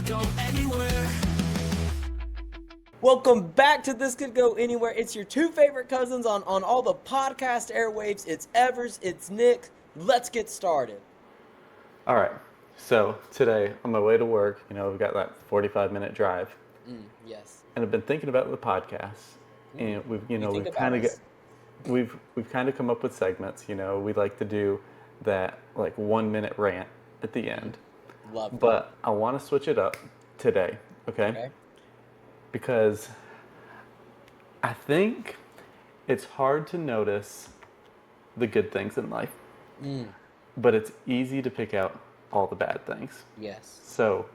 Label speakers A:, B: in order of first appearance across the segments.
A: go anywhere.
B: Welcome back to This Could Go Anywhere. It's your two favorite cousins on all the podcast airwaves. It's Evers, it's Nick. Let's get started.
C: All right. So today, on my way to work, we've got that 45-minute drive,
B: Yes.
C: and I've been thinking about the podcast,
B: Ooh,
C: and we've,
B: you think
C: we've
B: about
C: kind of get,
B: us?
C: we've kind of come up with segments. We like to do that like 1 minute rant at the end,
B: Love that.
C: but I want to switch it up today, okay?
B: Okay.
C: Because I think it's hard to notice the good things in life, but it's easy to pick out all the bad things.
B: Yes.
C: So,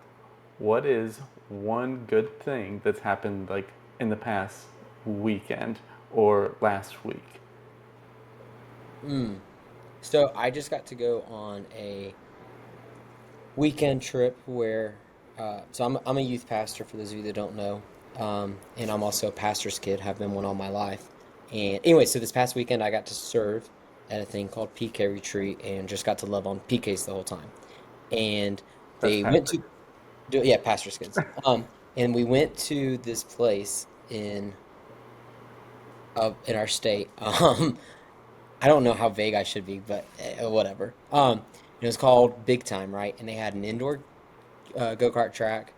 C: what is one good thing that's happened like in the past weekend or last week?
B: So I just got to go on a weekend trip where, I'm a youth pastor for those of you that don't know, and I'm also a pastor's kid. Have been one all my life. And anyway, so this past weekend I got to serve at a thing called PK Retreat and just got to love on PKs the whole time. And
C: That's
B: they went
C: Patrick.
B: to yeah, pastor's kids. And we went to this place in our state. I don't know how vague I should be, but whatever. It was called Big Time, right? And they had an indoor go-kart track.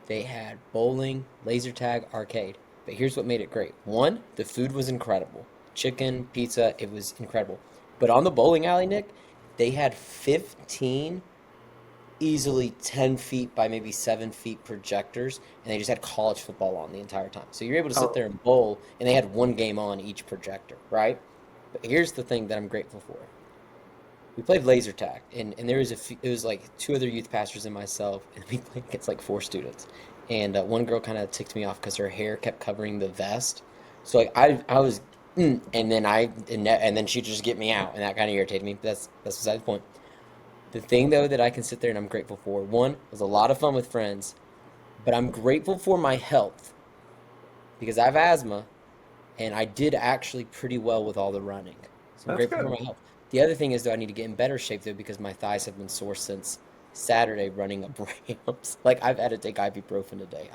B: They had bowling, laser tag, arcade. But here's what made it great. One, the food was incredible. Chicken, pizza, it was incredible. But on the bowling alley, Nick, they had 15 easily 10 feet by maybe 7 feet projectors, and they just had college football on the entire time. So you're able to sit
C: Oh,
B: there and bowl, and they had one game on each projector, right? But here's the thing that I'm grateful for. We played laser tag, and there was it was like two other youth pastors and myself, and we played against like four students. And one girl kind of ticked me off because her hair kept covering the vest. So like I was, and then and then she'd just get me out, and that kind of irritated me. But that's beside the point. The thing though that I can sit there and I'm grateful for, one, was a lot of fun with friends, but I'm grateful for my health because I have asthma and I did actually pretty well with all the running. So I'm
C: that's
B: grateful for
C: good.
B: my health. The other thing is though I need to get in better shape though because my thighs have been sore since Saturday running up ramps. Like I've had to take ibuprofen today.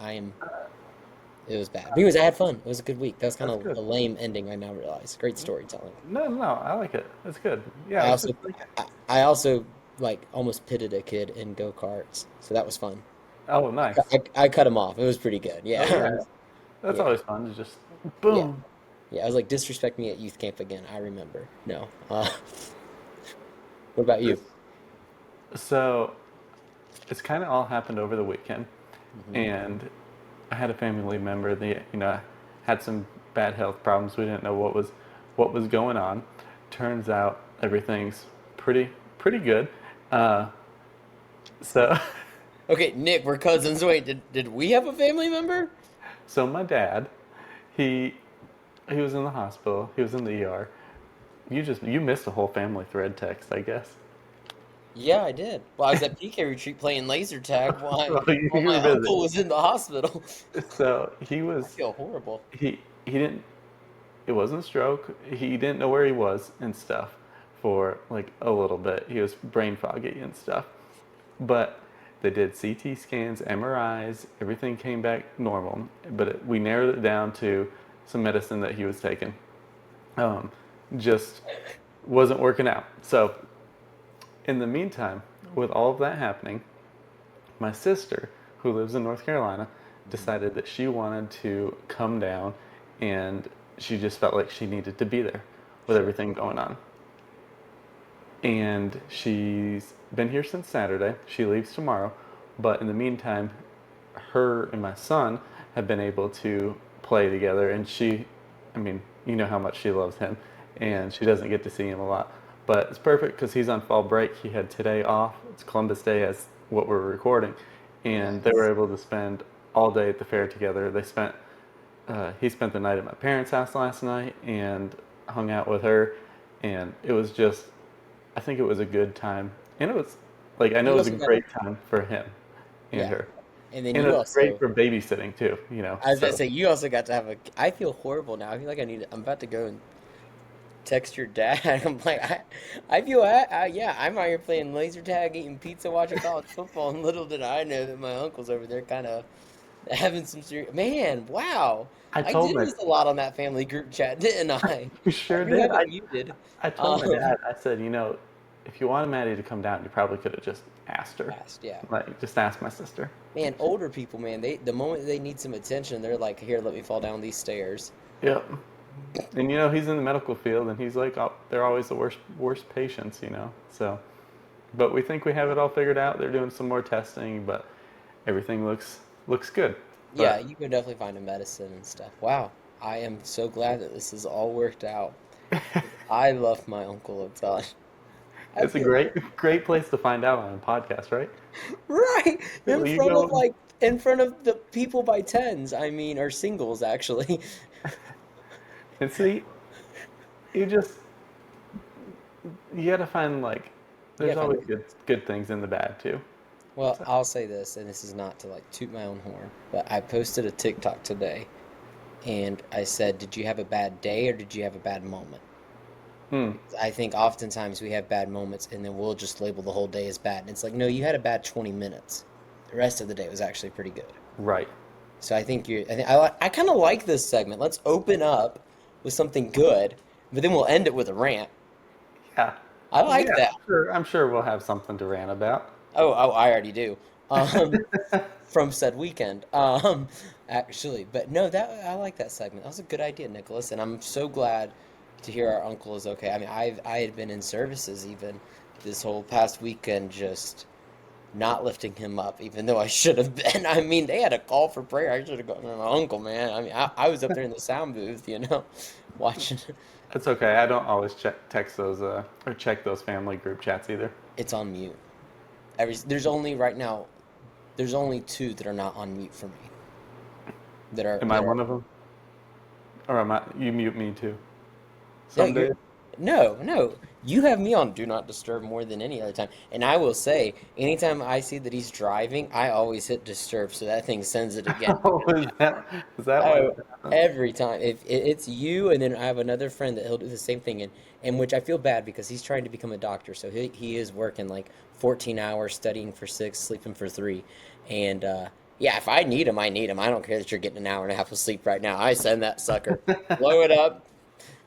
B: It was bad. But anyways, I had fun. It was a good week. That was kind
C: That's
B: of
C: good.
B: a lame ending, I now realize. Great storytelling.
C: No, no, I like it. That's good. Yeah,
B: I
C: I was
B: also
C: just thinking.
B: I also like almost pitted a kid in go-karts. So that was fun.
C: Oh, nice.
B: I cut him off. It was pretty good.
C: Oh,
B: Yeah.
C: yeah. That's
B: Yeah.
C: always fun to just
B: Yeah.
C: boom.
B: Yeah. I was like, disrespect me at youth camp again. I remember. No. What about you?
C: So, it's kind of all happened over the weekend,
B: Hmm.
C: and I had a family member that had some bad health problems. We didn't know what was going on. Turns out everything's pretty good. Uh, so
B: Okay, Nick, we're cousins. Wait, did we have a family member?
C: so my dad, he he was in the hospital. He was in the ER. You missed a whole family thread text, I guess.
B: Yeah, I did. Well, I was at PK retreat playing laser tag
C: Well,
B: while
C: you
B: my
C: were busy.
B: uncle was in the hospital.
C: So
B: I feel horrible.
C: he didn't. It wasn't a stroke. He didn't know where he was and stuff for like a little bit. He was brain foggy and stuff. But they did CT scans, MRIs, everything came back normal. But we narrowed it down to some medicine that he was taking. Um, just wasn't working out. So, in the meantime, with all of that happening, my sister, who lives in North Carolina, decided that she wanted to come down and she just felt like she needed to be there with
B: Sure.
C: everything going on. And she's been here since Saturday. She leaves tomorrow. But in the meantime, her and my son have been able to play together. And I mean, you know how much she loves him.
B: Yeah.
C: And she doesn't get to see him a lot. But it's perfect because he's on fall break. He had today off. It's Columbus Day as what we're recording. And they were
B: Nice.
C: able to spend all day at the fair together. He spent the night at my parents' house last night and hung out with her. And it was just I think it was a good time, and it was like I know
B: You
C: it was a
B: also got
C: great time for him and
B: yeah.
C: her,
B: And then
C: and
B: you
C: it was great
B: also
C: for babysitting too.
B: I was about to
C: So
B: say you also got to have a I feel horrible now. I feel like I'm about to go and text your dad. I'm like, I feel, yeah, I'm out here playing laser tag, eating pizza, watching college football, and little did I know that my uncle's over there kind of having some serious. Man, wow,
C: I
B: I
C: told
B: did
C: my
B: miss a lot on that family group chat, didn't I?
C: You
B: I
C: sure
B: do
C: did.
B: have it muted.
C: I told my
B: Um,
C: dad, I said, if you wanted Maddie to come down, you probably could have just asked her.
B: Fast, yeah.
C: Like, just ask my sister.
B: Man, older people, man, the moment they need some attention, they're like, "Here, let me fall down these stairs."
C: Yep. And he's in the medical field, and he's like, they're always the worst patients. So, but we think we have it all figured out. They're doing some more testing, but everything looks good.
B: Yeah,
C: But
B: you can definitely find a medicine and stuff. Wow, I am so glad that this has all worked out. I love my uncle a ton. I
C: it's a
B: feel
C: great place to find out on a podcast, right?
B: right
C: Well, you go
B: in front of the people by tens. I mean, or singles actually.
C: and see, you just you gotta find like,
B: You
C: there's
B: gotta find
C: always
B: the
C: good things in the bad too.
B: Well,
C: So,
B: I'll say this, and this is not to like toot my own horn, but I posted a TikTok today and I said, "Did you have a bad day or did you have a bad moment?"
C: hmm,
B: Because I think oftentimes we have bad moments and then we'll just label the whole day as bad. And it's like, no, you had a bad 20 minutes. The rest of the day was actually pretty good.
C: right.
B: So I kind of like this segment. Let's open up with something good, but then we'll end it with a rant.
C: Yeah.
B: I
C: Yeah,
B: like that.
C: I'm sure we'll have something to rant about.
B: Oh, I already do. Um, from said weekend. Actually, but no, that I like that segment. That was a good idea, Nicholas, and I'm so glad to hear our uncle is okay. I mean, I had been in services even this whole past weekend, just not lifting him up, even though I should have been. I mean, they had a call for prayer. I should have gone to my uncle, man. I mean, I was up there in the sound booth, watching.
C: It's okay. I don't always text those or check those family group chats either.
B: It's on mute. There's only right now. There's only two that are not on mute for me. That are
C: Am I
B: that are
C: one of them? Or am I? You mute me too.
B: No,
C: Some
B: you're
C: days.
B: no. You have me on Do Not Disturb more than any other time. And I will say, anytime I see that he's driving, I always hit disturb so that thing sends it again.
C: Oh, is that why
B: Oh,
C: that happens?
B: every time. If it's you, and then I have another friend that he'll do the same thing, and which I feel bad because he's trying to become a doctor, so he is working like 14 hours, studying for 6, sleeping for 3, and yeah, if I need him, I need him. I don't care that you're getting an hour and a half of sleep right now. I send that sucker, blow it up.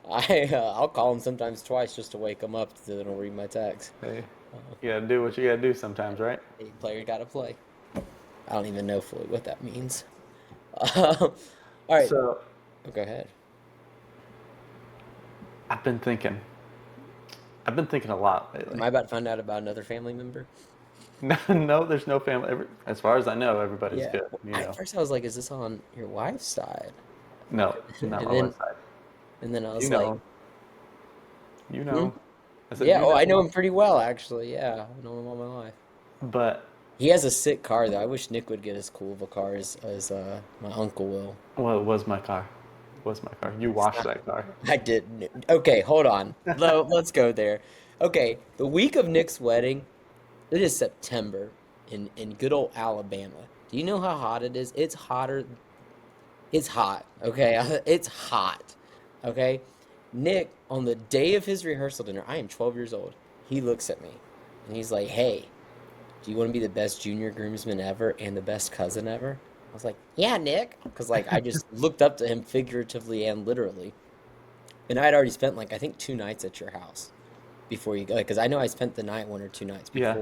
B: I'll call him sometimes twice just to wake him up so that he'll read my text.
C: Hey,
B: Uh,
C: you gotta do what you gotta do sometimes, right?
B: a player got to play. I don't even know fully what that means. All right,
C: So
B: go ahead.
C: I've been thinking. I've been thinking a lot
B: Am
C: lately.
B: I about to find out about another family member?
C: No, no, there's no family. As far as I know, everybody's
B: Yeah.
C: good.
B: Well, at first I was like, "Is this on your wife's side?"
C: No, not
B: And
C: my
B: then
C: west side.
B: I
C: You
B: was like,
C: know, you
B: "Hmm?
C: know. I said
B: Yeah.
C: you
B: Oh, I
C: know,
B: know him pretty well, actually. Yeah, I know him all my life."
C: but
B: He has a sick car though. I wish Nick would get as cool of a car as my uncle will.
C: well, it was my car. It was my car. You washed that car.
B: I didn't. Okay, hold on. Let's go there. Okay, the week of Nick's wedding, it is September in good old Alabama. Do you know how hot it is? It's hotter. It's hot. Okay, it's hot. Okay, Nick on the day of his rehearsal dinner. I am 12 years old. He looks at me and he's like, "Hey, do you want to be the best junior groomsman ever and the best cousin ever?" I was like, "Yeah, Nick," because like I just looked up to him figuratively and literally. And I had already spent like I think 2 nights at your house before you go, because I know I spent the night 1 or 2 nights
C: Yeah,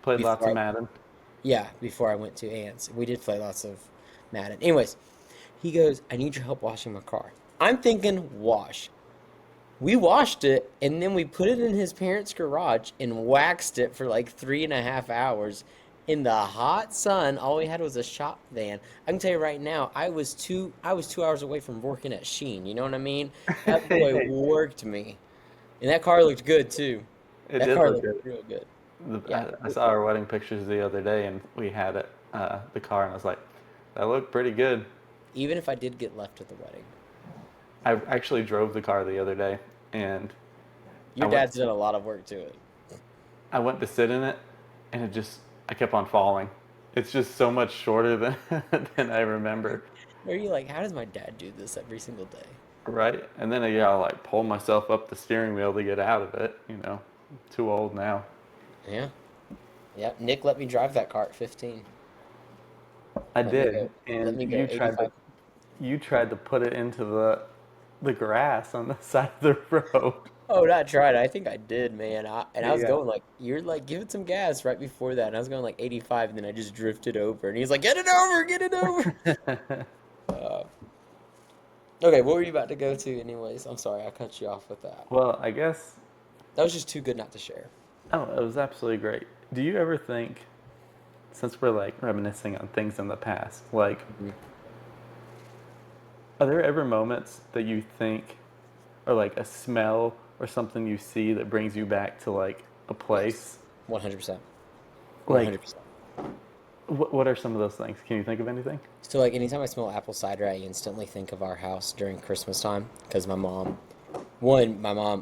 C: played lots
B: before
C: of
B: I
C: Madden.
B: yeah before I went to Ant's. We did play lots of Madden. Anyways, he goes, "I need your help washing my car." I'm thinking wash. We washed it and then we put it in his parents' garage and waxed it for like 3.5 hours in the hot sun. All we had was a shop van. I can tell you right now, I was 2 hours away from working at Sheen. You know what I mean? That boy
C: Hey,
B: worked me. And that car looked good too.
C: it
B: That
C: did
B: car
C: look
B: looked
C: good.
B: real good. Yeah.
C: I saw our wedding pictures the other day, and we had the car, and I was like, that looked pretty good.
B: Even if I did get left at the wedding.
C: I actually drove the car the other day, and I
B: Your
C: went
B: dad's done a lot of work to it.
C: I went to sit in it, and I kept on falling. It's just so much shorter than than I remember.
B: Are you like, how does my dad do this every single day?
C: right? And then I gotta like pull myself up the steering wheel to get out of it. I'm too old now.
B: Yeah. Yeah. Nick let me drive that car at 15.
C: I
B: Let me go.
C: did,
B: Let
C: and
B: me go 85.
C: you tried to put it into the grass on the side of the road.
B: Oh, not tried. I think I did, man. And I was
C: Yeah.
B: going like, you're like, give it some gas right before that. And I was going like 85, and then I just drifted over. And he's like, get it over, get it over. Uh, okay, what were you about to go to, anyways? I'm sorry, I cut you off with that.
C: Well, I guess.
B: That was just too good not to share.
C: Oh, it was absolutely great. Do you ever think, since we're like reminiscing on things in the past, like,
B: Mhm.
C: are there ever moments that you think, or like a smell or something you see that brings you back to like a
B: Yes,
C: place?
B: 100%.
C: Like,
B: 100%.
C: what are some of those things? Can you think of anything?
B: So, like, anytime I smell apple cider, I instantly think of our house during Christmas time because my mom,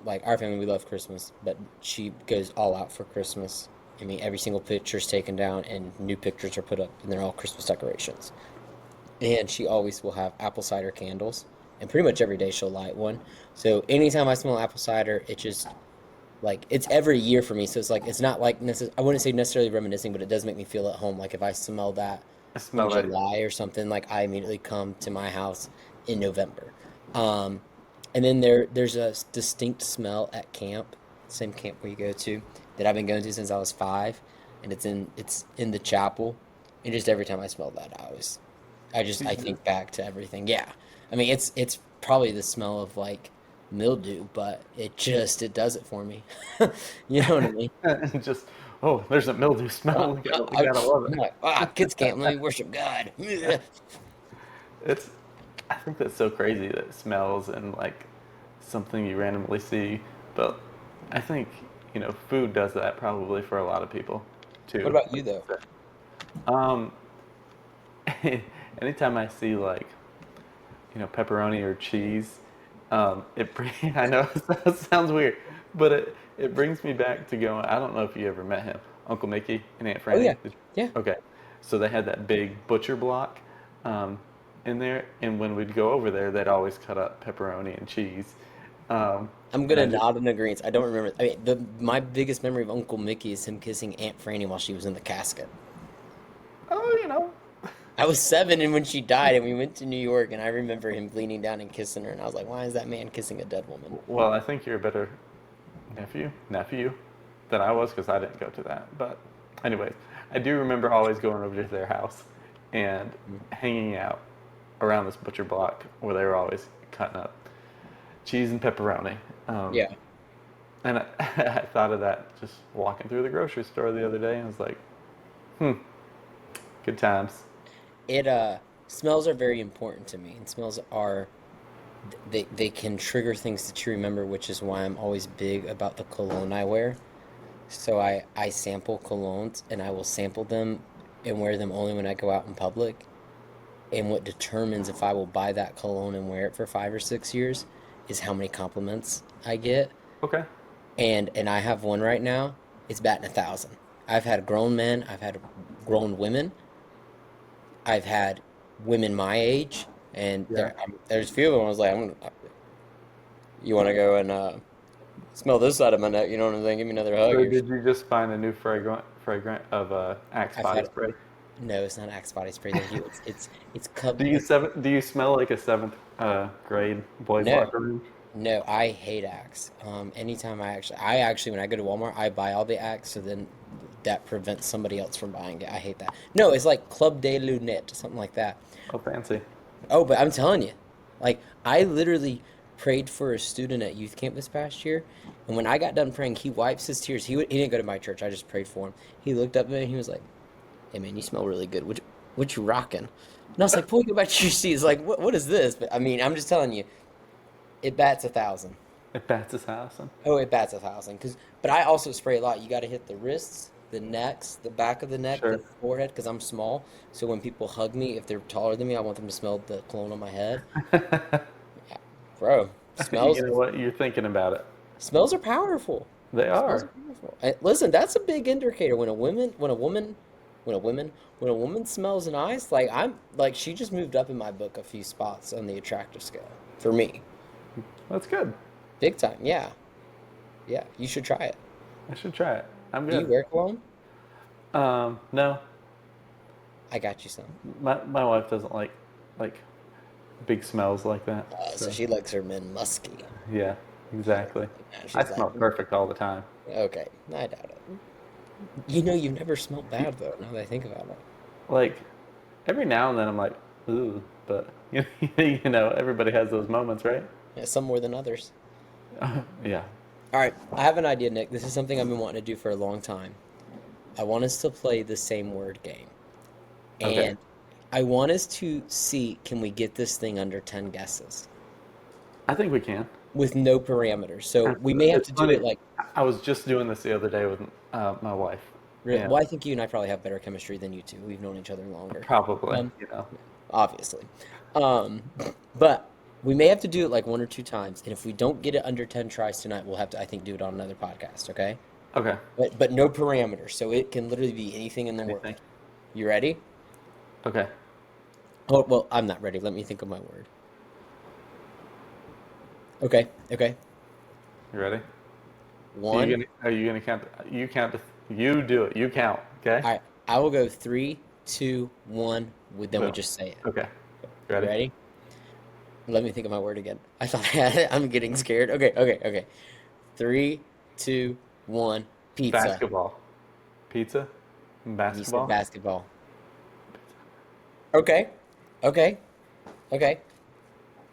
B: like, our family, we love Christmas, but she goes all out for Christmas. I mean, every single picture is taken down and new pictures are put up, and they're all Christmas decorations. And she always will have apple cider candles, and pretty much every day she'll light one. So, anytime I smell apple cider, it just like it's every year for me. So, it's like, it's not like I wouldn't say necessarily reminiscing, but it does make me feel at home. Like, if I smell that
C: I
B: in
C: smell that.
B: July or something, like I immediately come to my house in November. Um, and then there's a distinct smell at camp, same camp we go to, that I've been going to since I was 5, and it's in the chapel. And just every time I smell that, I
C: Jesus.
B: think back to everything. Yeah, I mean it's probably the smell of like mildew, but it does it for me. You know what I mean?
C: And just, oh, there's a mildew smell. We
B: I'm
C: gotta love it.
B: like, kids camp, let me worship God.
C: It's, I think that's so crazy that smells and like something you randomly see, but I think food does that probably for a lot of people
B: What
C: too.
B: about you
C: Like you
B: though?
C: said. Um, anytime I see like pepperoni or cheese, I know it sounds weird, but it brings me back to going. I don't know if you ever met him, Uncle Mickey and Aunt
B: Oh yeah,
C: Franny.
B: yeah.
C: Okay, so they had that big butcher block um, in there, and when we'd go over there, they'd always cut up pepperoni and cheese. Um,
B: I'm
C: and
B: gonna
C: I just,
B: nod in agreement. I don't remember. I mean, the my biggest memory of Uncle Mickey is him kissing Aunt Franny while she was in the casket.
C: oh,
B: I was 7, and when she died, and we went to New York, and I remember him leaning down and kissing her, and I was like, "Why is that man kissing a dead woman?"
C: well, I think you're a better nephew than I was because I didn't go to that. But, anyways, I do remember always going over to their house and
B: Mhm.
C: hanging out around this butcher block where they were always cutting up cheese and pepperoni. Um,
B: Yeah,
C: and I, I thought of that just walking through the grocery store the other day, and I was like, hmm, good times.
B: it smells are very important to me, and smells are they can trigger things that you remember, which is why I'm always big about the cologne I wear. So I sample colognes, and I will sample them and wear them only when I go out in public. And what determines if I will buy that cologne and wear it for 5 or 6 years is how many compliments I get.
C: Okay.
B: And I have one right now. It's batting 1,000. I've had grown men. I've had grown women. I've had women my age, and
C: Yeah.
B: there's a few of them. I was like, you want to go and smell this side of my neck? You know what I'm saying? Give me another hug.
C: So did you just find a new fragrant of Axe
B: I've
C: body
B: had
C: spray?
B: no. It's not Axe body spray. They're huge. It's Cub.
C: Do you smell like a seventh grade boys
B: No.
C: locker room?
B: No, I hate Axe. Anytime I actually when I go to Walmart, I buy all the Axe, so then that prevents somebody else from buying it. I hate that. No, it's like Club de Lunette, something like that.
C: Oh, fancy.
B: Oh, but I'm telling you, like I literally prayed for a student at youth camp this past year, and when I got done praying, he wipes his tears. He didn't go to my church. I just prayed for him. He looked up at me and he was like, "Hey man, you smell really good. What you rocking?" And I was like, "Boy, go back to your seats." Like, what is this? But I mean, I'm just telling you, it bats 1,000.
C: It bats his house.
B: Oh, it bats 1,000. But I also spray a lot. You got to hit the wrists, the necks, the back of the neck, the
C: Sure.
B: forehead, because I'm small. So when people hug me, if they're taller than me, I want them to smell the cologne on my head. Yeah, bro,
C: You
B: smells
C: know what? You're thinking about it.
B: smells are powerful.
C: They
B: Smells are
C: are.
B: powerful. And listen, that's a big indicator when a woman smells nice. Like I'm like she just moved up in my book a few spots on the attractive scale for me.
C: That's good.
B: Big time. Yeah. Yeah. You should try it.
C: I should try it. I'm
B: Do you
C: good.
B: wear cologne?
C: No,
B: I got you some.
C: my wife doesn't like big smells like that.
B: So
C: So
B: she likes her men musky.
C: yeah, exactly.
B: Yeah,
C: I
B: she's like,
C: smell perfect all the time.
B: okay, I doubt it. You know, you've never smelled bad though. Now that I think about it.
C: Like every now and then, I'm like, ooh, but you know, everybody has those moments, right?
B: Yeah, some more than others.
C: Yeah.
B: All right, I have an idea, Nick. This is something I've been wanting to do for a long time. I want us to play the same word game,
C: Okay.
B: and I want us to see can we get this thing under 10 guesses
C: I think we can.
B: with no parameters. So
C: It's,
B: we may have
C: it's
B: to do
C: funny.
B: it like,
C: I was just doing this the other day with my wife, and
B: well, I think you and I probably have better chemistry than you two. We've known each other longer.
C: probably,
B: Um,
C: you know.
B: yeah, obviously. Um, but we may have to do it like one or two times, and if we don't get it under 10 tries tonight, we'll have to, I think, do it on another podcast, okay?
C: Okay.
B: But no parameters, so it can literally be anything in the
C: Anything?
B: world. You ready?
C: Okay.
B: Oh, well, I'm not ready. Let me think of my word. Okay, okay.
C: You ready?
B: One.
C: Are you gonna count? You count. You do it. You count. Okay.
B: All right, I will go three, two, one. Then we
C: Boom.
B: just say it.
C: Okay. You
B: You
C: ready?
B: ready? Let me think of my word again. I thought I had it. I'm getting scared. Okay, okay, okay. Three, two, one. Pizza.
C: Basketball. Pizza.
B: And you said
C: Basketball.
B: basketball. Okay, okay, okay.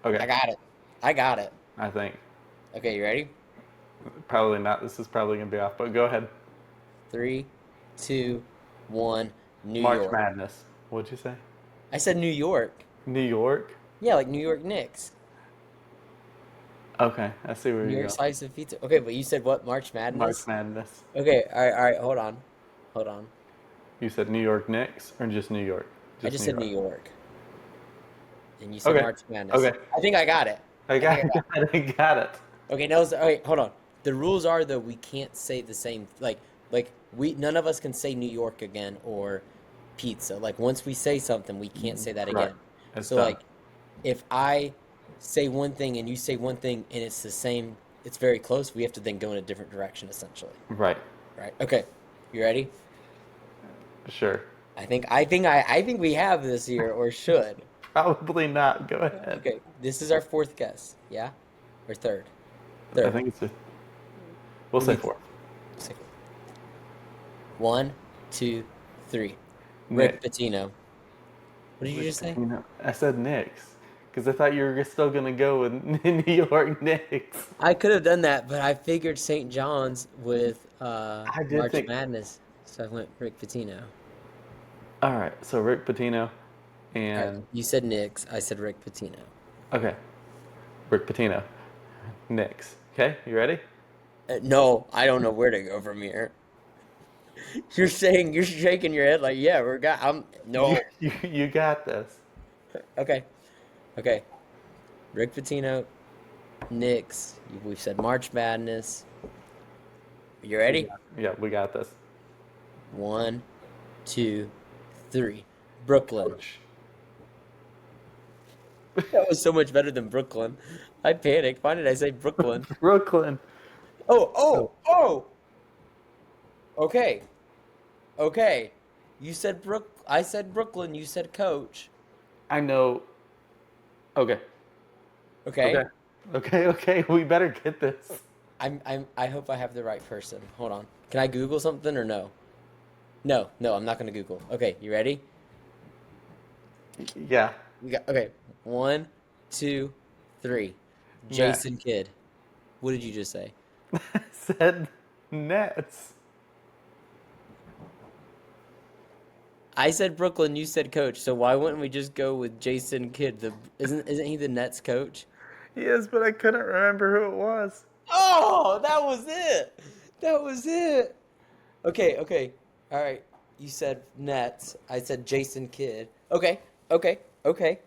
C: Okay.
B: I got it. I got it.
C: I think
B: Okay, you ready?
C: probably not. This is probably gonna be off, but go ahead.
B: Three, two, one. New
C: March
B: York.
C: Madness. What'd you say?
B: I said New York.
C: New York.
B: Yeah, like New York Knicks.
C: Okay, I see where
B: New
C: you're
B: York
C: going.
B: slice of pizza. Okay, but you said what? March
C: March
B: Madness?
C: Madness.
B: Okay, all right, hold on. Hold on.
C: You said New York Knicks or just New York?
B: I
C: Just
B: just
C: New
B: said New
C: York.
B: York. And you said
C: Okay.
B: March Madness.
C: Okay.
B: I think I got it.
C: I
B: I think
C: got,
B: I got
C: I got it.
B: it. Okay, now, okay, hold on. The rules are though we can't say the same like we none of us can say New York again or pizza. Like once we say something, we can't say that
C: Correct.
B: again.
C: It's
B: So
C: done.
B: like if I say one thing and you say one thing and it's the same, it's very close, we have to then go in a different direction essentially.
C: Right.
B: Right? Okay. You ready?
C: Sure.
B: I think we have this here or should.
C: Probably not. Go ahead.
B: Okay. This is our fourth guess. Yeah? Or third?
C: I
B: Third.
C: think it's a. We'll
B: We
C: say
B: need
C: four.
B: say fourth. One, two, three. Rick
C: Nick.
B: Pitino. What did you
C: Rick
B: just say?
C: Pitino. I said Knicks because I thought you were still gonna go with New York Knicks.
B: I could have done that, but I figured St. John's with
C: I did
B: March
C: think.
B: Madness, so I went Rick Pitino.
C: All right. So Rick Pitino,
B: All right,
C: and
B: you said Knicks, I said Rick Pitino.
C: okay, Rick Pitino, Knicks. Okay, you ready?
B: No, I don't know where to go from here. You're shaking your head like, yeah, I'm
C: You
B: no.
C: you got this.
B: Okay, okay. Rick Pitino, Knicks. We've said March Madness. You ready?
C: Yeah, we got this.
B: One, two, three. Brooklyn.
C: Coach.
B: That was so much better than Brooklyn. I panicked. Why did I say Brooklyn?
C: Brooklyn.
B: Oh,
C: Oh,
B: oh, oh. Okay, okay. I said Brooklyn. You said Coach.
C: I know. Okay. Okay.
B: Okay.
C: Okay. We better get this.
B: I hope I have the right person. Hold on. Can I Google something or no? No, no, I'm not gonna Google. Okay, you ready?
C: Yeah.
B: We got okay. One, two, three.
C: Net.
B: Jason Kidd. What did you just say?
C: Said Nets.
B: I said Brooklyn, you said coach, so why wouldn't we just go with Jason Kidd? Isn't he the Nets coach?
C: Yes, but I couldn't remember who it was.
B: Oh, that was it. That was it. Okay, okay. All right. You said Nets. I said Jason Kidd. Okay, okay, okay,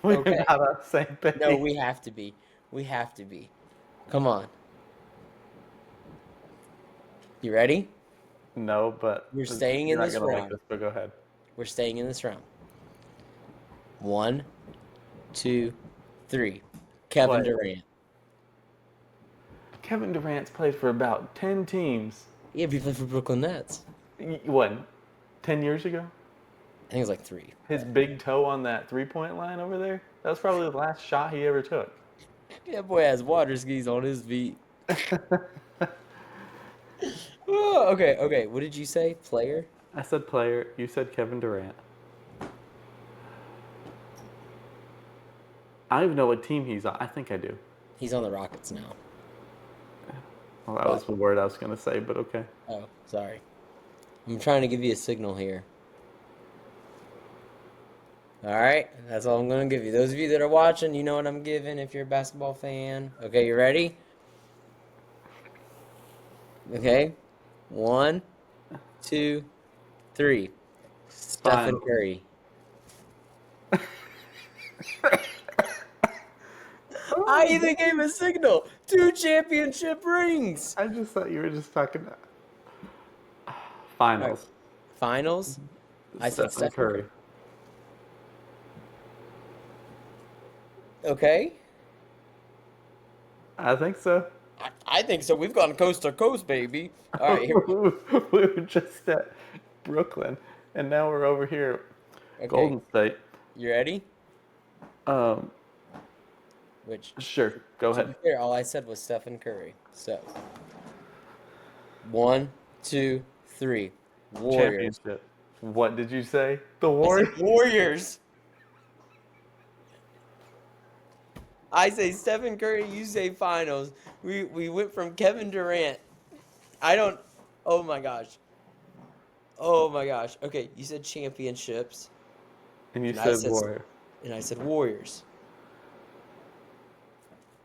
C: We're
B: okay.
C: not on the same
B: No,
C: page.
B: we have to be. We have to be. Come on. You ready?
C: No, but
B: We're staying
C: you're
B: in
C: not
B: this
C: gonna like
B: round.
C: this. But go ahead.
B: We're staying in this round. One, two, three. Kevin
C: Play.
B: Durant.
C: Kevin Durant's played for about 10 teams.
B: Yeah, he played for Brooklyn Nets.
C: What, 10 years ago?
B: I think it was like 3.
C: His big toe on that 3-point line over there? That was probably the last shot he ever took.
B: Yeah, boy has water skis on his feet. Oh, okay. What did you say? Player?
C: I said player. You said Kevin Durant. I don't even know what team he's on. I think I do.
B: He's on the Rockets now.
C: Well, that was
B: But
C: the word I was going to say, but okay.
B: oh, sorry. I'm trying to give you a signal here. All right, that's all I'm gonna give you. Those of you that are watching, you know what I'm giving if you're a basketball fan. Okay, you ready? Okay. 1, 2, 3.
C: Fine.
B: Stephen Curry. I even gave a signal. 2 championship rings.
C: I just thought you were just talking
B: All right.
C: finals.
B: Finals. I said
C: Stephen
B: Stephen
C: Curry.
B: Curry. Okay.
C: I think so.
B: I think so. We've gone coast to coast, baby. All right, here we go.
C: We were just at Brooklyn, and now we're over here,
B: Okay,
C: Golden State.
B: you ready?
C: Um,
B: Which,
C: sure, go
B: to be
C: ahead.
B: fair, all I said was Stephen Curry. So, 1, 2, 3. Warriors.
C: Championship. What did you say? The
B: I said
C: Warriors?
B: Warriors. I say Stephen Curry, you say finals. We went from Kevin Durant. I don't. Oh my gosh. Oh my gosh. Okay, you said championships,
C: And you
B: and I
C: said
B: said
C: Warrior.
B: Warriors.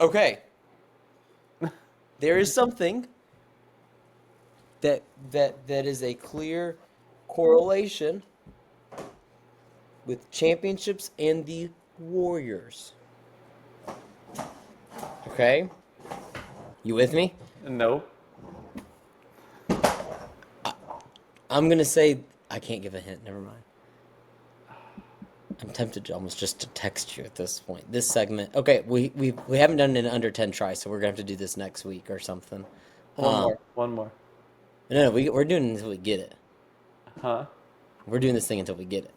B: Okay, there is something that is a clear correlation with championships and the Warriors. Okay, you with me?
C: Nope.
B: I'm gonna say I can't give a hint. Never mind. I'm tempted to almost just to text you at this point. This segment, okay, we haven't done it in under 10 tries, so we're gonna have to do this next week or something.
C: One
B: Um,
C: more. One more.
B: no, we're doing it until we get it.
C: Huh?
B: We're doing this thing until we get it.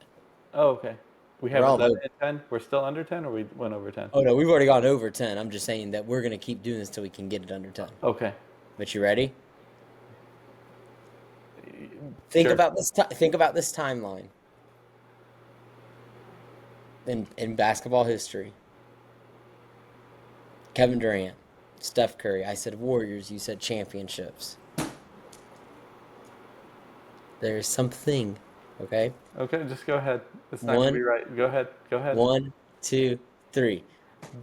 C: Oh, okay. We
B: We're
C: haven't
B: all
C: done
B: over.
C: it in 10? We're still under 10 or we went over 10?
B: Oh no, we've already gone over 10. I'm just saying that we're gonna keep doing this till we can get it under 10.
C: Okay.
B: But you ready? Think
C: Sure.
B: about this. Think about this timeline in basketball history. Kevin Durant, Steph Curry. I said Warriors. You said championships. There's something. Okay.
C: Okay, just go ahead. It's not going to be
B: One,
C: right. Go ahead. Go ahead.
B: 1, 2, 3.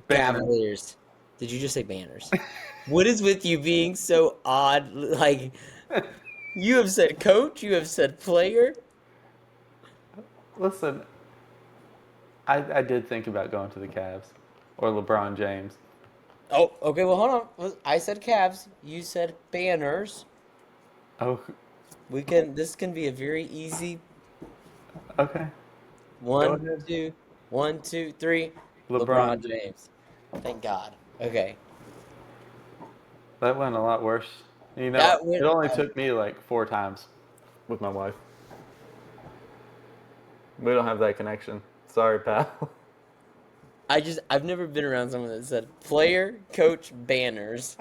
C: Banner.
B: Cavaliers. Did you just say banners? What is with you being so odd? Like, you have said coach, you have said player.
C: Listen, I did think about going to the Cavs or LeBron James.
B: Oh, okay, well, hold on. I said Cavs, you said banners.
C: Oh,
B: This can be a very easy
C: okay. Go
B: one,
C: ahead.
B: two, 1, 2, 3.
C: LeBron
B: LeBron
C: James.
B: James. Thank God. Okay.
C: That went a lot worse. You know,
B: That went,
C: it only took me like 4 times with my wife. We don't have that connection. Sorry, pal.
B: I've never been around someone that said player, coach, banners.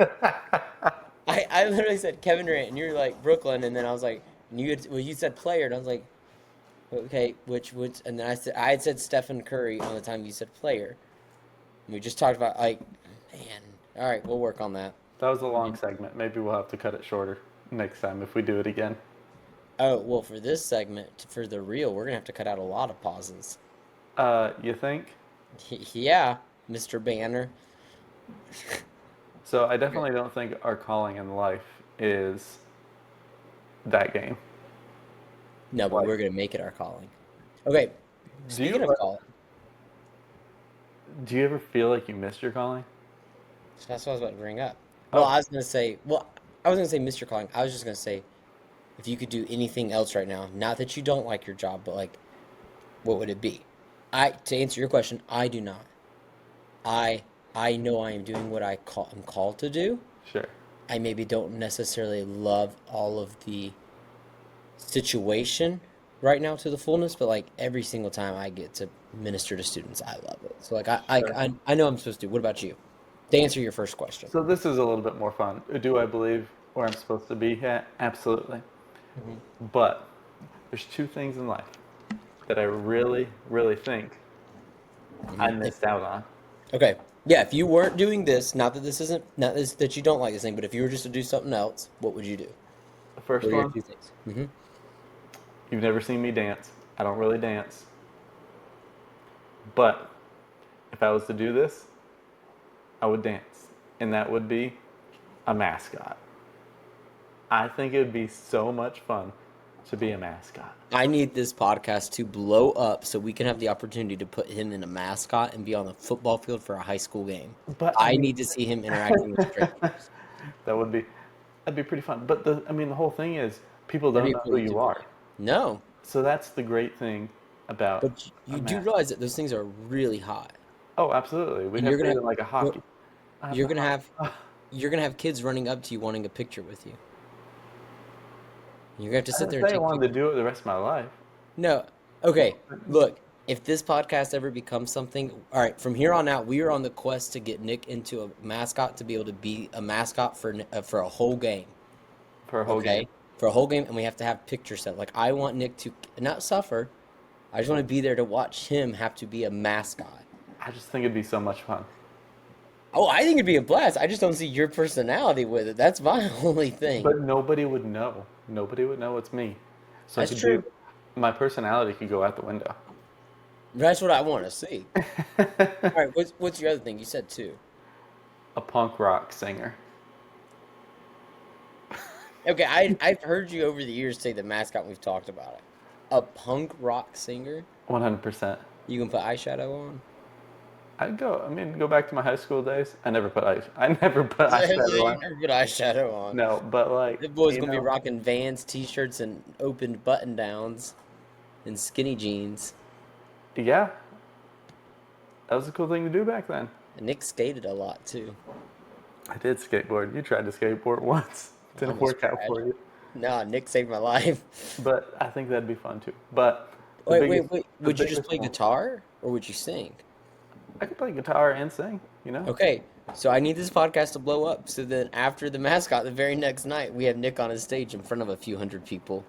B: I literally said Kevin Durant, and you were like Brooklyn, and then I was like, you said player, and I was like, okay, and then I had said Stephen Curry on the time you said player. And we just talked about like, man, all right, we'll work on that.
C: That was a long segment. Maybe we'll have to cut it shorter next time if we do it again.
B: Oh, well, for this segment, for the real, we're gonna have to cut out a lot of pauses.
C: You think?
B: Yeah, Mr. Banner.
C: So I definitely don't think our calling in life is that game.
B: No, but
C: Like,
B: we're gonna make it our calling. Okay,
C: do you
B: speaking of calling,
C: do you ever feel like you missed your calling?
B: that's what I was about to bring up. Well,
C: Oh,
B: I was gonna say, I was gonna say Mr. Calling. I was just gonna say, if you could do anything else right now, not that you don't like your job, but like, what would it be? To answer your question, I do not. I I know I am doing what I'm called to do.
C: Sure.
B: I maybe don't necessarily love all of the situation right now to the fullness, but like every single time I get to minister to students, I love it. So like
C: Sure.
B: I know I'm supposed to. What about you? To answer your first question.
C: So this is a little bit more fun. Do I believe where I'm supposed to be? Yeah, absolutely.
B: Hmm.
C: But there's two things in life that I really, really think I
B: Hmm.
C: missed out on.
B: Okay. Yeah, if you weren't doing this, not that this isn't, not this, that you don't like this thing, but if you were just to do something else, what would you do?
C: The
B: What
C: first
B: are your
C: one,
B: two things? Hmm.
C: you've never seen me dance. I don't really dance. But if I was to do this, I would dance. And that would be a mascot. I think it would be so much fun to be a mascot.
B: I need this podcast to blow up so we can have the opportunity to put him in a mascot and be on the football field for a high school game.
C: But I
B: I
C: mean,
B: need to see him interacting with strangers.
C: that would be that'd be pretty fun. But the whole thing is people
B: That'd
C: don't
B: be a
C: know
B: cool
C: who you
B: YouTube video.
C: are.
B: No,
C: So that's the great thing about
B: but
C: a
B: you do
C: mascot.
B: realize that those things are really hot,
C: Oh, absolutely. We'd
B: and
C: have to do it like a hockey. I have
B: you're
C: the
B: gonna
C: hockey.
B: have you're gonna have kids running up to you wanting a picture with you. You're gonna have to
C: I
B: sit
C: didn't
B: there and
C: say I
B: take
C: wanted to
B: pictures.
C: do it the rest of my life.
B: No, okay. Look, if this podcast ever becomes something, all right. From here on out, we are on the quest to get Nick into a mascot to be able to be a mascot for a whole game.
C: For a whole game.
B: Okay, for a whole game, and we have to have picture set. Like I want Nick to not suffer. I just want to be there to watch him have to be a mascot.
C: I just think it'd be so much fun.
B: Oh, I think it'd be a blast. I just don't see your personality with it. That's my only thing.
C: But nobody would know. Nobody would know it's me. So I
B: That's
C: could do
B: true.
C: my personality could go out the window.
B: That's what I want to see. All right, what's your other thing? You said two.
C: A punk rock singer.
B: Okay, I've heard you over the years say the mascot. And we've talked about it. A punk rock singer.
C: 100%.
B: You can put eyeshadow on.
C: I mean, go back to my high school days. I never put eyeshadow
B: You
C: on.
B: never put eyeshadow on.
C: No, but like,
B: The boy's
C: you
B: gonna be
C: know,
B: rocking Vans t-shirts and opened button downs and skinny jeans.
C: yeah, that was a cool thing to do back then.
B: And Nick skated a lot too.
C: I did skateboard. You tried to skateboard once.
B: I
C: Didn't
B: almost
C: work out
B: cried.
C: for you.
B: Nah, Nick saved my life.
C: But I think that'd be fun too. But the
B: Wait, wait,
C: biggest,
B: wait.
C: the
B: Would you just
C: biggest
B: play
C: one,
B: guitar or would you sing?
C: I could play guitar and sing. You know,
B: Okay, so I need this podcast to blow up so that after the mascot, the very next night, we have Nick on his stage in front of a few hundred people.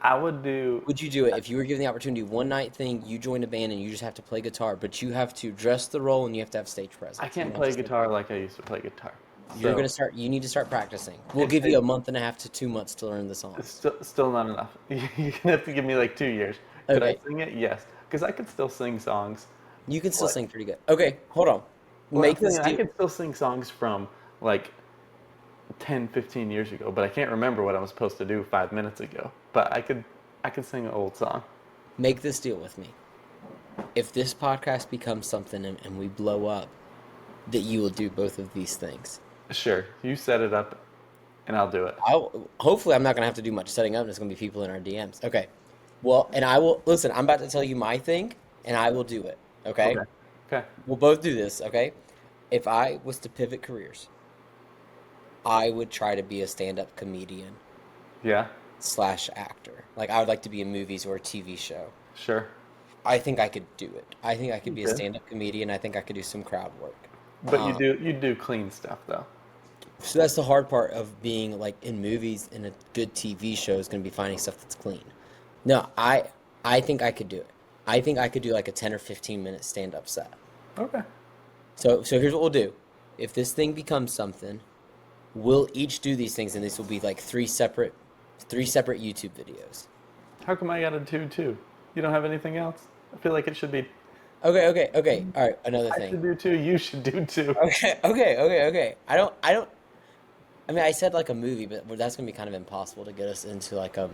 C: I would do.
B: Would you do it if you were given the opportunity, one night thing, you join a band and you just have to play guitar, but you have to dress the role and you have to have stage
C: I
B: presence. You
C: can't
B: don't have
C: play
B: to sing.
C: guitar like I used to play guitar.
B: You're
C: So
B: gonna start, you need to start practicing. We'll
C: it
B: give you a
C: takes
B: month and a half to 2 months to learn the
C: it's
B: songs.
C: still not enough. You're gonna have to give me like 2 years. Could I
B: Okay,
C: sing it? Yes, because I could still sing songs.
B: you can still
C: Like,
B: sing pretty good. Okay, hold on.
C: well, I'm
B: Make this
C: saying I
B: deal.
C: could still sing songs from like 10, 15 years ago, but I can't remember what I was supposed to do 5 minutes ago. But I could sing an old song.
B: Make this deal with me. If this podcast becomes something and we blow up, that you will do both of these things.
C: Sure, you set it up, and I'll do it.
B: Hopefully I'm not gonna have to do much setting up. There's gonna be people in our DMs. Okay. Well, and I will listen. I'm about to tell you my thing, and I will do it. Okay.
C: Okay. Okay.
B: We'll both do this. Okay. If I was to pivot careers, I would try to be a stand-up comedian
C: Yeah.
B: slash actor. Like I would like to be in movies or a TV show.
C: Sure.
B: I think I could do it. I think I could
C: You
B: be a
C: could.
B: stand-up comedian. I think I could do some crowd work.
C: But
B: Um,
C: you do clean stuff though.
B: so that's the hard part of being like in movies and a good TV show is going to be finding stuff that's clean. No, I think I could do it. I think I could do like a 10 or 15 minute stand-up set.
C: Okay.
B: So here's what we'll do. If this thing becomes something, we'll each do these things and this will be like three separate YouTube videos.
C: How come I got a two too? You don't have anything else? I feel like it should be.
B: Okay, okay, okay. All right, another
C: I
B: thing.
C: should do two. You should do two.
B: Okay, okay, okay, okay. I don't I mean I said like a movie, but that's going to be kind of impossible to get us into like a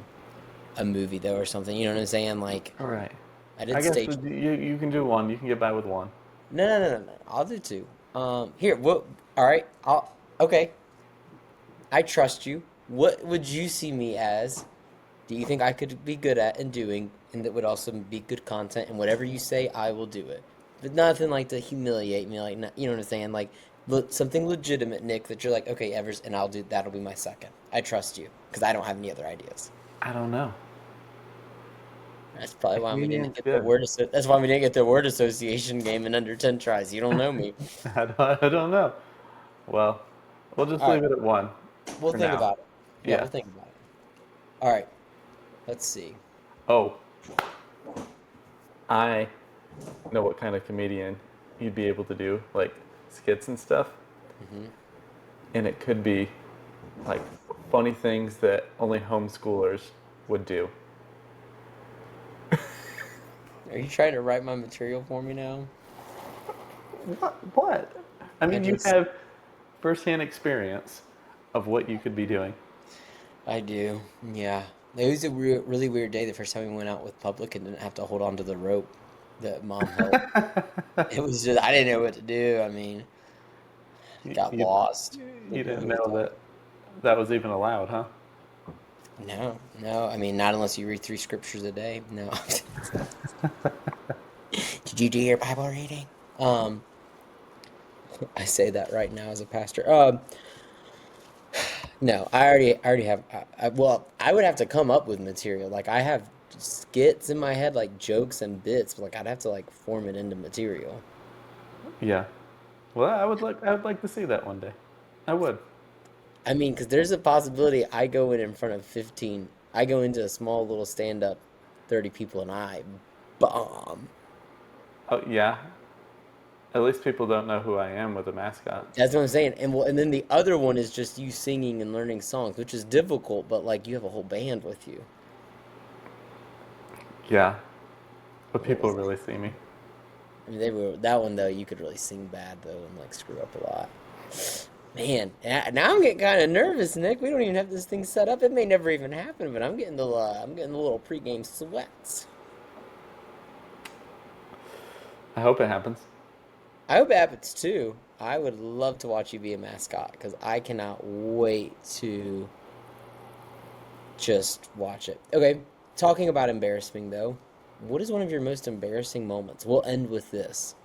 B: movie though or something. You know what I'm saying? Like
C: All right.
B: I
C: I
B: did
C: guess
B: stage.
C: you can do one. You can get by with one.
B: No, no, no, no, no. I'll do two. Here. What? All right. Okay. I trust you. What would you see me as? Do you think I could be good at and doing, and that would also be good content? And whatever you say, I will do it. but nothing like to humiliate me. Like, you know what I'm saying? Like, something legitimate, Nick, that you're like, okay, Evers, and I'll do that'll be my second. I trust you because I don't have any other ideas.
C: I don't know.
B: That's probably
C: A
B: why we didn't
C: comedian's
B: get the
C: good.
B: word. That's why we didn't get the word association game in under 10 tries. You don't know me.
C: I don't know. Well, we'll just
B: All right,
C: leave it at one
B: we'll
C: for
B: think
C: now.
B: about it. Yeah,
C: Yeah.
B: we'll think about it. All right, let's see.
C: Oh, I know what kind of comedian you'd be able to do, like skits and stuff.
B: Hmm.
C: And it could be like funny things that only homeschoolers would do.
B: Are you trying to write my material for me now?
C: What? What? I
B: I
C: mean, you
B: just,
C: have firsthand experience of what you could be doing.
B: I do. Yeah. It was a really weird day the first time we went out with public and didn't have to hold on to the rope that mom helped. It was just, I didn't know what to do. I mean,
C: You,
B: got
C: you,
B: lost.
C: you
B: Didn't know
C: didn't
B: who to
C: know
B: talk.
C: that that was even allowed, huh?
B: No, no. I mean, not unless you read 3 scriptures a day. No. Did you do your Bible reading? Um, I say that right now as a pastor. No, I already have. Well, I would have to come up with material. Like I have skits in my head, like jokes and bits. But like I'd have to like form it into material.
C: Yeah. Well, I would like to see that one day. I would.
B: I mean, because there's a possibility I go in front of 15. I go into a small little stand up, 30 people, and I bomb.
C: Oh, yeah. At least people don't know who I am with the mascots.
B: That's what I'm saying. And well, and then the other one is just you singing and learning songs, which is difficult, but like you have a whole band with you.
C: Yeah. But
B: What
C: people
B: was that?
C: really see me.
B: I mean, they were that one though. You could really sing bad though and like screw up a lot. Man, now I'm getting kind of nervous, Nick. We don't even have this thing set up. It may never even happen, but I'm getting the little pregame sweats.
C: I hope it happens.
B: I hope it happens too. I would love to watch you be a mascot because I cannot wait to just watch it. Okay, talking about embarrassing though, what is one of your most embarrassing moments? We'll end with this.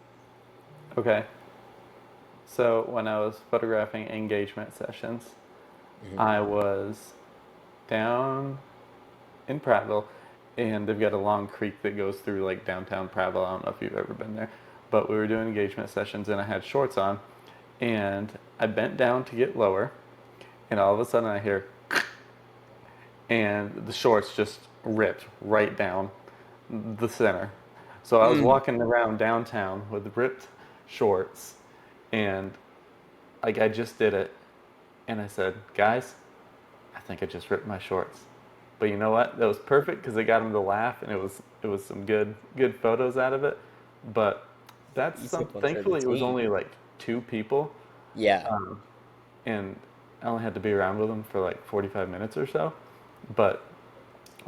C: Okay. So when I was photographing engagement sessions,
B: Hmm.
C: I was down in Prattville, and they've got a long creek that goes through like downtown Prattville. I don't know if you've ever been there, but we were doing engagement sessions, and I had shorts on, and I bent down to get lower, and all of a sudden I hear, and the shorts just ripped right down the center. So I was
B: Mm.
C: walking around downtown with ripped shorts, and like I just did it, and I said, guys, I think I just ripped my shorts. But you know what? That was perfect because I got them to laugh, and it was some good photos out of it. But that's
B: You
C: some.
B: took one for the
C: Thankfully, it was
B: team.
C: only like two people,
B: Yeah,
C: and I only had to be around with them for like 45 minutes or so. But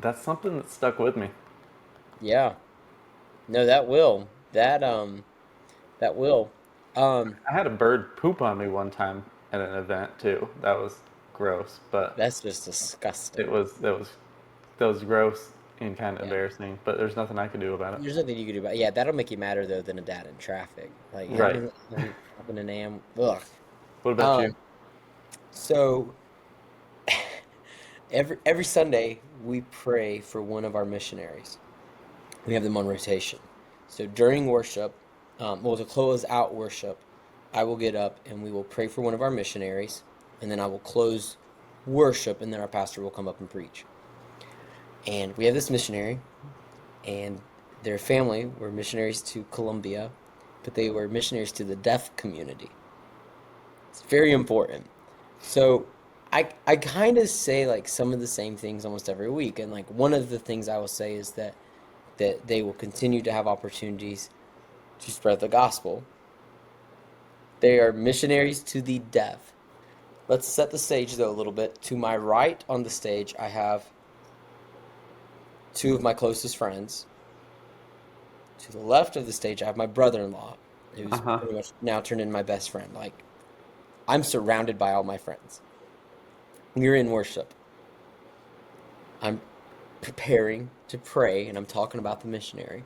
C: that's something that stuck with me.
B: yeah. No, that will. That will. Um,
C: I had a bird poop on me one time at an event too. That was gross, but
B: that's just disgusting.
C: it was that was gross and kind of
B: Yeah.
C: embarrassing. But there's nothing I could do about it.
B: There's nothing you can do about it. Yeah, that'll make you madder though than a dad in traffic. Like
C: Right.
B: having an am. Ugh.
C: What about you?
B: Um, so every Sunday we pray for one of our missionaries. We have them on rotation. So during worship, well, to close out worship, I will get up and we will pray for one of our missionaries, and then I will close worship, and then our pastor will come up and preach. And we have this missionary, and their family were missionaries to Colombia, but they were missionaries to the deaf community. It's very important. So I kind of say like some of the same things almost every week, and like one of the things I will say is that they will continue to have opportunities to spread the gospel. They are missionaries to the deaf. Let's set the stage though a little bit. To my right on the stage, I have two of my closest friends. To the left of the stage, I have my brother-in-law,
C: Uh
B: who's
C: huh.
B: pretty much now turned into my best friend. Like I'm surrounded by all my friends. We're in worship. I'm preparing to pray and I'm talking about the missionary.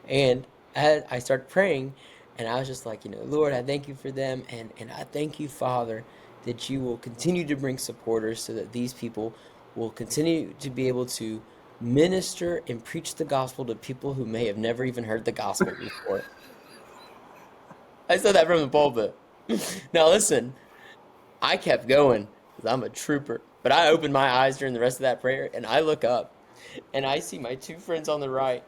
B: And I started praying, and I was just like, Lord, I thank you for them, and I thank you, Father, that you will continue to bring supporters so that these people will continue to be able to minister and preach the gospel to people who may have never even heard the gospel before. I said that from the pulpit. Now listen, I kept going because I'm a trooper. But I opened my eyes during the rest of that prayer and I look up and I see my two friends on the right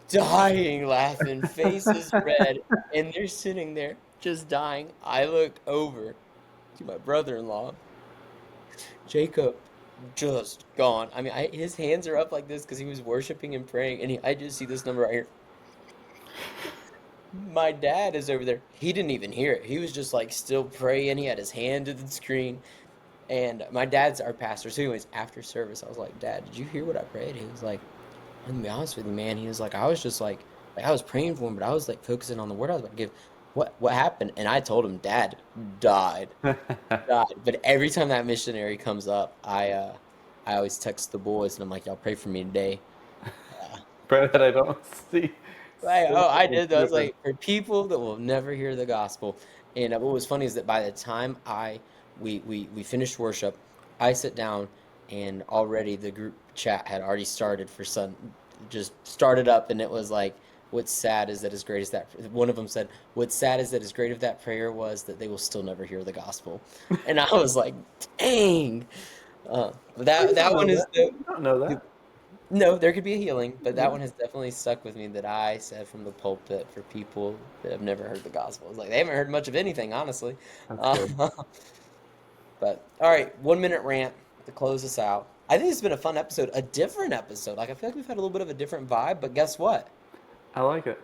B: dying laughing, faces red, and they're sitting there just dying. I look over to my brother-in-law, Jacob, just gone. I mean, his hands are up like this because he was worshiping and praying, and I just see this number right here. My dad is over there. He didn't even hear it. He was just like still praying. He had his hand to the screen. And my dad's our pastor. So, anyways, after service, I was like, Dad, did you hear what I prayed? He was like, I'm gonna be honest with you, man. He was like, I was just like I was praying for him, but I was like focusing on the word I was about to give. What happened? And I told him, Dad died, died. But every time that missionary comes up, I always text the boys and I'm like, y'all pray for me today. Uh,
C: Pray that I don't see
B: Like,
C: so
B: oh, I
C: many
B: did. I was
C: different.
B: like, for people that will never hear the gospel. And what was funny is that by the time we finished worship, I sit down and already the group chat had already started for some, just started up, and it was like, what's sad is that as great as that. One of them said, what's sad is that as great of that prayer was that they will still never hear the gospel. And I was like, dang. But
C: Oh, you
B: that
C: don't know
B: one is
C: that. You don't know that.
B: no, there could be a healing, but that
C: Yeah,
B: one has definitely stuck with me that I said from the pulpit for people that have never heard the gospel. It's like they haven't heard much of anything, honestly.
C: that's good.
B: Uh, but all right, 1 minute rant to close us out. I think it's been a fun episode, a different episode. Like I feel like we've had a little bit of a different vibe, but guess what?
C: I like it.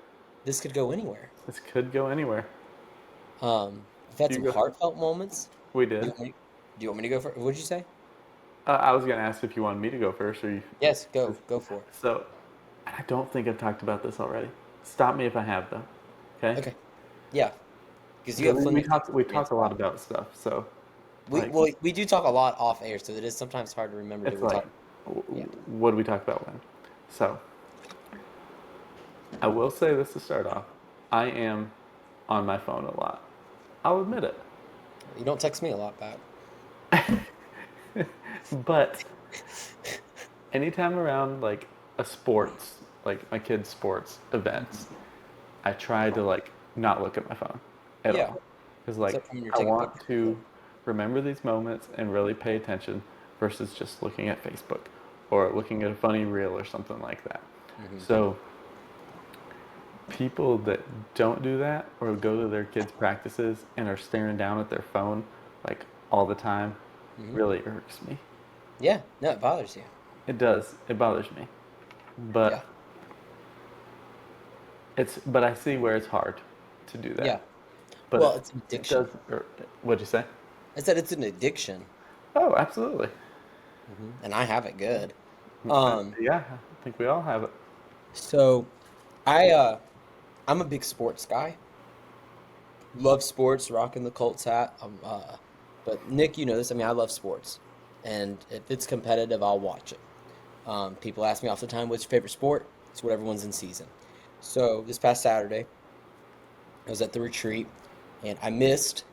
B: This could go anywhere.
C: This could go anywhere.
B: We've had
C: You
B: some
C: go.
B: heartfelt moments.
C: We
B: Do you
C: did.
B: want me, do you want me to go first? What'd you say?
C: I was gonna ask if you wanted me to go first, or you.
B: Yes, go for it.
C: So, I don't think I've talked about this already. Stop me if I have, though. Okay.
B: Okay, yeah, because you
C: Because
B: have
C: we
B: plenty of
C: talk we talk
B: experience
C: a lot
B: about.
C: about stuff. So,
B: We
C: like,
B: well, we do talk a lot off air, so it is sometimes hard to remember. Did
C: it's
B: we
C: like,
B: talk? Yeah.
C: what do we talk about when? So, I will say this to start off. I am on my phone a lot. I'll admit it.
B: You don't text me a lot back.
C: But anytime around like a sports, like my kids' sports events, I try to like not look at my phone at
B: Yeah.
C: all. Because
B: Except
C: like
B: when you're
C: I
B: taking
C: want
B: pictures.
C: to remember these moments and really pay attention versus just looking at Facebook or looking at a funny reel or something like that.
B: Hmm.
C: So people that don't do that or go to their kids' practices and are staring down at their phone like all the time
B: Hmm.
C: really irks me.
B: Yeah. No, it bothers you.
C: It does. It bothers me.
B: Yeah.
C: But but I see where it's hard to do that.
B: Yeah.
C: But
B: Well, it's an
C: it
B: addiction.
C: does. What'd you say?
B: I said it's an addiction,
C: Oh, absolutely.
B: and I have it good. Um.
C: Yeah, I think we all have it.
B: So I I'm a big sports guy. Love sports, rocking the Colts hat. But Nick, you know this. I mean, I love sports, and if it's competitive, I'll watch it. People ask me all the time, "What's your favorite sport?" It's whatever one's in season. So this past Saturday, I was at the retreat, and I missed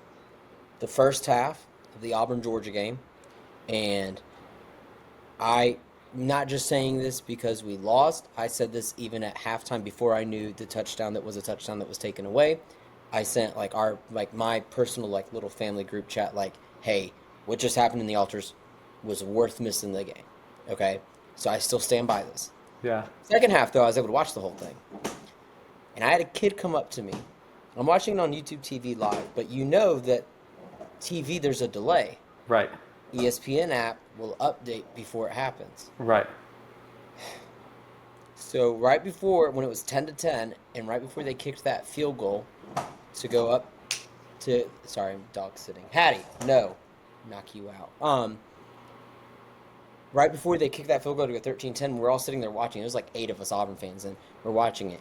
B: the first half of the Auburn Georgia game, and I'm not just saying this because we lost. I said this even at halftime before I knew the touchdown that was a touchdown that was taken away. I sent like my personal like little family group chat like, "Hey, what just happened in the altars was worth missing the game." Okay? So I still stand by this.
C: Yeah.
B: Second half though, I was able to watch the whole thing. And I had a kid come up to me. I'm watching it on YouTube TV live, but you know that TV there's a delay.
C: Right.
B: ESPN app will update before it happens.
C: Right.
B: So right before when it was 10 to 10 and right before they kicked that field goal to go up to sorry, dog sitting. Hattie, no. Knock you out. Right before they kicked that field goal to go 13-10, we're all sitting there watching. There's like 8 of us Auburn fans and we're watching it.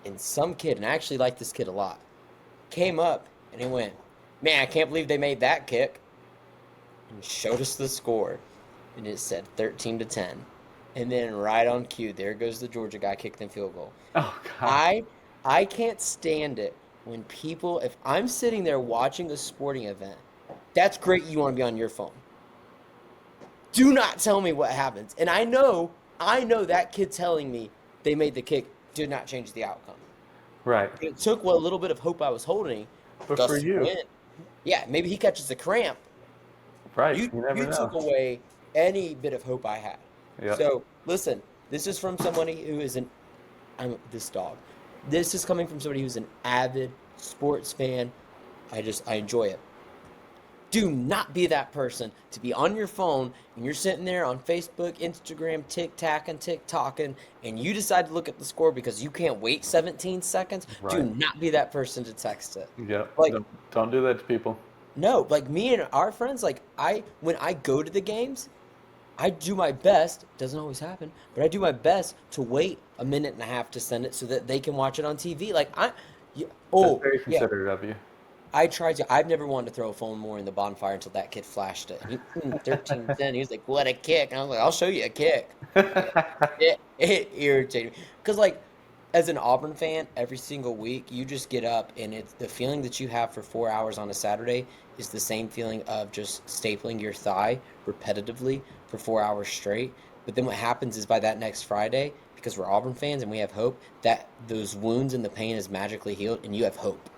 B: And some kid, and I actually like this kid a lot, came up and he went, "Man, I can't believe they made that kick." And showed us the score. And it said 13 to 10. And then right on cue, there goes the Georgia guy kicking the field goal.
C: Oh God.
B: I I can't stand it when people, if I'm sitting there watching a sporting event, that's great, you want to be on your phone. Do not tell me what happens. And I know that kid telling me they made the kick did not change the outcome.
C: Right.
B: It took what little bit of hope I was holding
C: But for
B: just to
C: you,
B: win. Yeah, maybe he catches a cramp.
C: right?
B: You
C: You never
B: you took
C: know.
B: away any bit of hope I had.
C: Yep.
B: So listen, this is from somebody who is an I'm this dog. This is coming from somebody who's an avid sports fan. I enjoy it. Do not be that person to be on your phone and you're sitting there on Facebook, Instagram, TikToking, and you decide to look at the score because you can't wait 17 seconds. Do
C: Right.
B: not be that person to text it.
C: Yep.
B: Like,
C: Don't do that to people.
B: no, like me and our friends, like when I go to the games, I do my best, doesn't always happen, but I do my best to wait a minute and a half to send it so that they can watch it on TV. Yeah,
C: That's
B: oh,
C: very
B: yeah,
C: considerate of you.
B: I tried to. I've never wanted to throw a phone more in the bonfire until that kid flashed it. He 13-10. He was like, "What a kick!" And I was like, "I'll show you a kick." Yeah, it irritated me because, like, as an Auburn fan, every single week you just get up and it's the feeling that you have for 4 hours on a Saturday is the same feeling of just stapling your thigh repetitively for 4 hours straight. But then what happens is by that next Friday, because we're Auburn fans and we have hope, that those wounds and the pain is magically healed, and you have hope.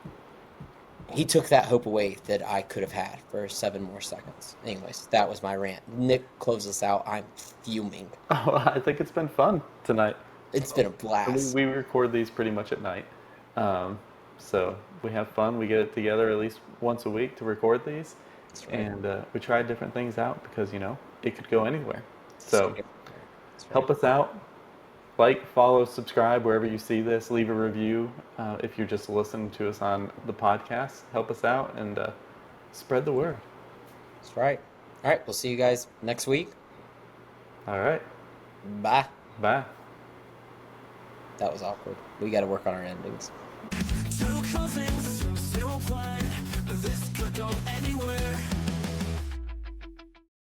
B: He took that hope away that I could have had for 7 more seconds. Anyways, that was my rant. Nick, close us out. I'm fuming.
C: Oh, I think it's been fun tonight.
B: It's been a
C: And
B: blast.
C: we record these pretty much at night. Um, so we have fun. We get it together at least once a week to record these.
B: That's right.
C: And we try different things out because, it could go anywhere.
B: So
C: So
B: good. That's right.
C: help us out. Like, follow, subscribe wherever you see this. Leave a review if you're just listening to us on the podcast. Help us out and spread the word.
B: That's right. All right. We'll see you guys next week.
C: All right.
B: Bye.
C: Bye.
B: That was awkward. We got to work on our endings.
A: Two cousins, still blind. This